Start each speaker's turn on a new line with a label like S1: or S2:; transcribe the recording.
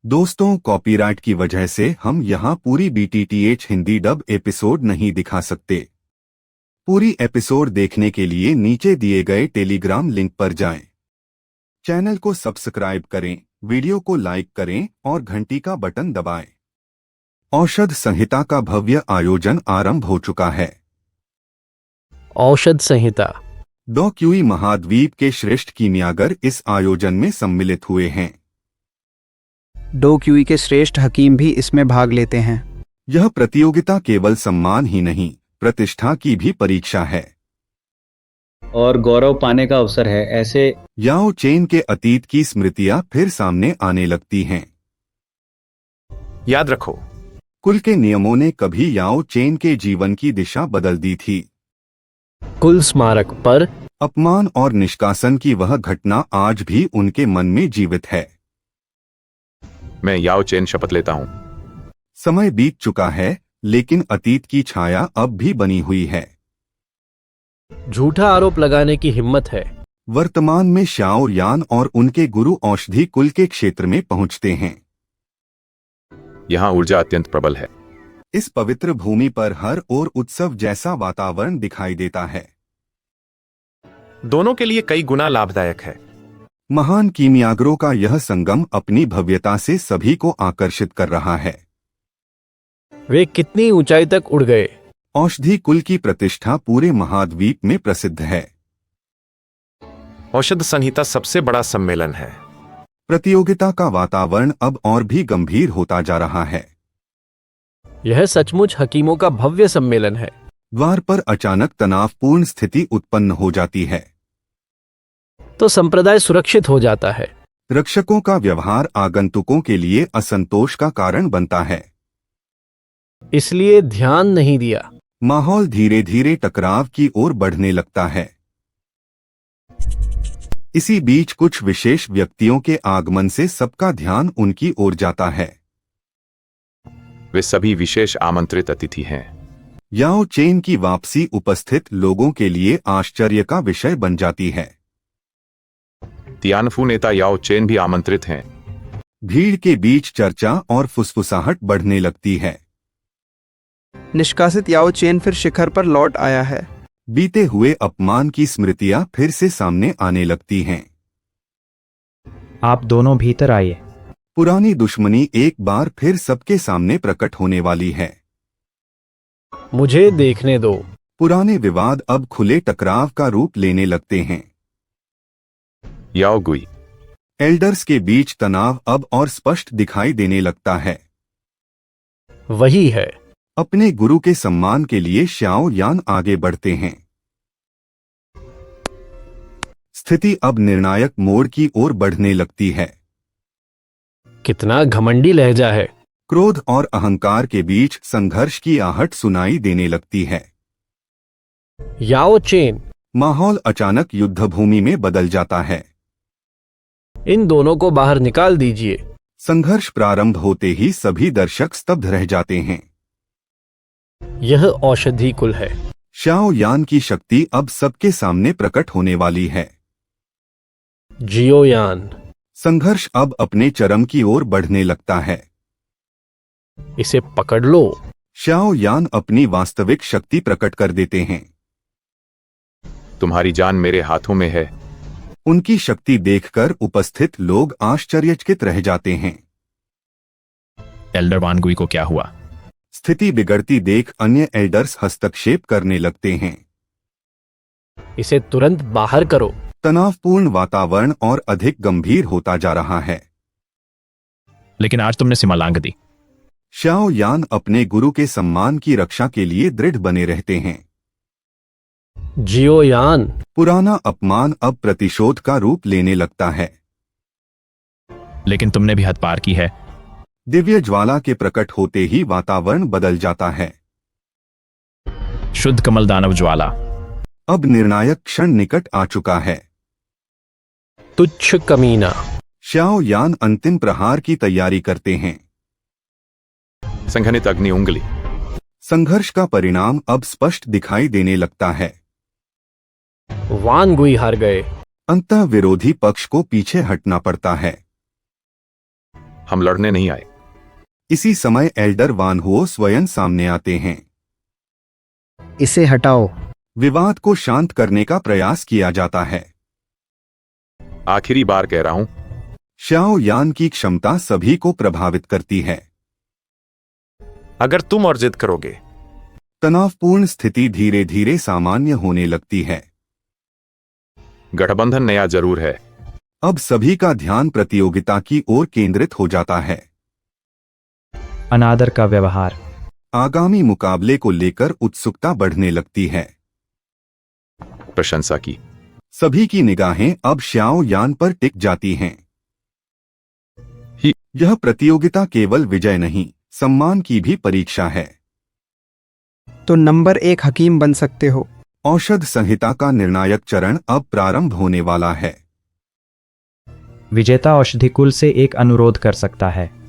S1: दोस्तों, कॉपीराइट की वजह से हम यहाँ पूरी BTTH हिंदी डब एपिसोड नहीं दिखा सकते। पूरी एपिसोड देखने के लिए नीचे दिए गए टेलीग्राम लिंक पर जाएं। चैनल को सब्सक्राइब करें, वीडियो को लाइक करें और घंटी का बटन दबाएं। औषध संहिता का भव्य आयोजन आरंभ हो चुका है।
S2: औषध संहिता।
S1: डोक्युई महाद्वीप के श्रेष्ठ कीमियागर इस आयोजन में सम्मिलित हुए हैं।
S3: डोक्युई के श्रेष्ठ हकीम भी इसमें भाग लेते हैं।
S1: यह प्रतियोगिता केवल सम्मान ही नहीं, प्रतिष्ठा की भी परीक्षा है
S4: और गौरव पाने का अवसर है। ऐसे
S1: याओ चेन के अतीत की स्मृतियां फिर सामने आने लगती हैं।
S5: याद रखो,
S1: कुल के नियमों ने कभी याओ चेन के जीवन की दिशा बदल दी थी।
S2: कुल स्मारक पर
S1: अपमान और निष्कासन की वह घटना आज भी उनके मन में जीवित है।
S5: मैं याओ चेन शपथ लेता हूं।
S1: समय बीत चुका है, लेकिन अतीत की छाया अब भी बनी हुई है।
S2: झूठा आरोप लगाने की हिम्मत है।
S1: वर्तमान में शाओ यान और उनके गुरु औषधि कुल के क्षेत्र में पहुंचते हैं।
S5: यहां ऊर्जा अत्यंत प्रबल है।
S1: इस पवित्र भूमि पर हर ओर उत्सव जैसा वातावरण दिखाई देता है।
S5: दोनों के लिए कई गुना लाभदायक है।
S1: महान कीमियागरों का यह संगम अपनी भव्यता से सभी को आकर्षित कर रहा है।
S2: वे कितनी ऊंचाई तक उड़ गए।
S1: औषधि कुल की प्रतिष्ठा पूरे महाद्वीप में प्रसिद्ध है।
S5: औषध संहिता सबसे बड़ा सम्मेलन है।
S1: प्रतियोगिता का वातावरण अब और भी गंभीर होता जा रहा है।
S2: यह सचमुच हकीमों का भव्य सम्मेलन है।
S1: द्वार पर अचानक तनावपूर्ण स्थिति उत्पन्न हो जाती है।
S2: तो संप्रदाय सुरक्षित हो जाता है।
S1: रक्षकों का व्यवहार आगंतुकों के लिए असंतोष का कारण बनता है।
S2: इसलिए ध्यान नहीं दिया।
S1: माहौल धीरे धीरे टकराव की ओर बढ़ने लगता है। इसी बीच कुछ विशेष व्यक्तियों के आगमन से सबका ध्यान उनकी ओर जाता है।
S5: वे सभी विशेष आमंत्रित अतिथि हैं।
S1: याओ चेन की वापसी उपस्थित लोगों के लिए आश्चर्य का विषय बन जाती है।
S5: तियानफू नेता याओ चेन भी आमंत्रित हैं।
S1: भीड़ के बीच चर्चा और फुसफुसाहट बढ़ने लगती है।
S3: निष्कासित याओ चेन फिर शिखर पर लौट आया है।
S1: बीते हुए अपमान की स्मृतियां फिर से सामने आने लगती हैं।
S6: आप दोनों भीतर आइए।
S1: पुरानी दुश्मनी एक बार फिर सबके सामने प्रकट होने वाली है।
S2: मुझे देखने दो।
S1: पुराने विवाद अब खुले टकराव का रूप लेने लगते हैं।
S5: याओ गुई।
S1: एल्डर्स के बीच तनाव अब और स्पष्ट दिखाई देने लगता है।
S2: वही है।
S1: अपने गुरु के सम्मान के लिए शाओ यान आगे बढ़ते हैं। स्थिति अब निर्णायक मोड़ की ओर बढ़ने लगती है।
S2: कितना घमंडी लहजा है।
S1: क्रोध और अहंकार के बीच संघर्ष की आहट सुनाई देने लगती है।
S2: याओ चेन।
S1: माहौल अचानक युद्धभूमि में बदल जाता है।
S2: इन दोनों को बाहर निकाल दीजिए।
S1: संघर्ष प्रारंभ होते ही सभी दर्शक स्तब्ध रह जाते हैं।
S2: यह औषधि कुल है।
S1: शाओ यान की शक्ति अब सबके सामने प्रकट होने वाली है।
S2: जियो यान।
S1: संघर्ष अब अपने चरम की ओर बढ़ने लगता है।
S2: इसे पकड़ लो।
S1: शाओ यान अपनी वास्तविक शक्ति प्रकट कर देते हैं।
S5: तुम्हारी जान मेरे हाथों में है।
S1: उनकी शक्ति देखकर उपस्थित लोग आश्चर्यचकित रह जाते हैं।
S6: एल्डर वानगुई को क्या हुआ?
S1: स्थिति बिगड़ती देख अन्य एल्डर्स हस्तक्षेप करने लगते हैं।
S2: इसे तुरंत बाहर करो।
S1: तनावपूर्ण वातावरण और अधिक गंभीर होता जा रहा है।
S6: लेकिन आज तुमने सीमा लांघ दी।
S1: शाओ यान अपने गुरु के सम्मान की रक्षा के लिए दृढ़ बने रहते हैं।
S2: जियो यान।
S1: पुराना अपमान अब प्रतिशोध का रूप लेने लगता है।
S6: लेकिन तुमने भी हद पार की है।
S1: दिव्य ज्वाला के प्रकट होते ही वातावरण बदल जाता है।
S6: शुद्ध कमल दानव ज्वाला।
S1: अब निर्णायक क्षण निकट आ चुका है।
S2: तुच्छ कमीना।
S1: शाओ यान अंतिम प्रहार की तैयारी करते हैं।
S5: संघनित अग्नि उंगली।
S1: संघर्ष का परिणाम अब स्पष्ट दिखाई देने लगता है।
S2: वानगुई हार गए।
S1: अंतः विरोधी पक्ष को पीछे हटना पड़ता है।
S5: हम लड़ने नहीं आए।
S1: इसी समय एल्डर वान हो स्वयं सामने आते हैं।
S3: इसे हटाओ।
S1: विवाद को शांत करने का प्रयास किया जाता है।
S5: आखिरी बार कह रहा हूं,
S1: श्याओ यान की क्षमता सभी को प्रभावित करती है।
S7: अगर तुम और जिद करोगे
S1: तनावपूर्ण स्थिति धीरे धीरे सामान्य होने लगती है।
S5: गठबंधन नया जरूर है।
S1: अब सभी का ध्यान प्रतियोगिता की ओर केंद्रित हो जाता है।
S8: अनादर का व्यवहार।
S1: आगामी मुकाबले को लेकर उत्सुकता बढ़ने लगती है।
S5: प्रशंसा की।
S1: सभी की निगाहें अब श्याओ यान पर टिक जाती हैं। यह प्रतियोगिता केवल विजय नहीं, सम्मान की भी परीक्षा है।
S3: तो नंबर 1 हकीम बन सकते हो।
S1: औषध संहिता का निर्णायक चरण अब प्रारंभ होने वाला है।
S8: विजेता औषधि कुल से एक अनुरोध कर सकता है।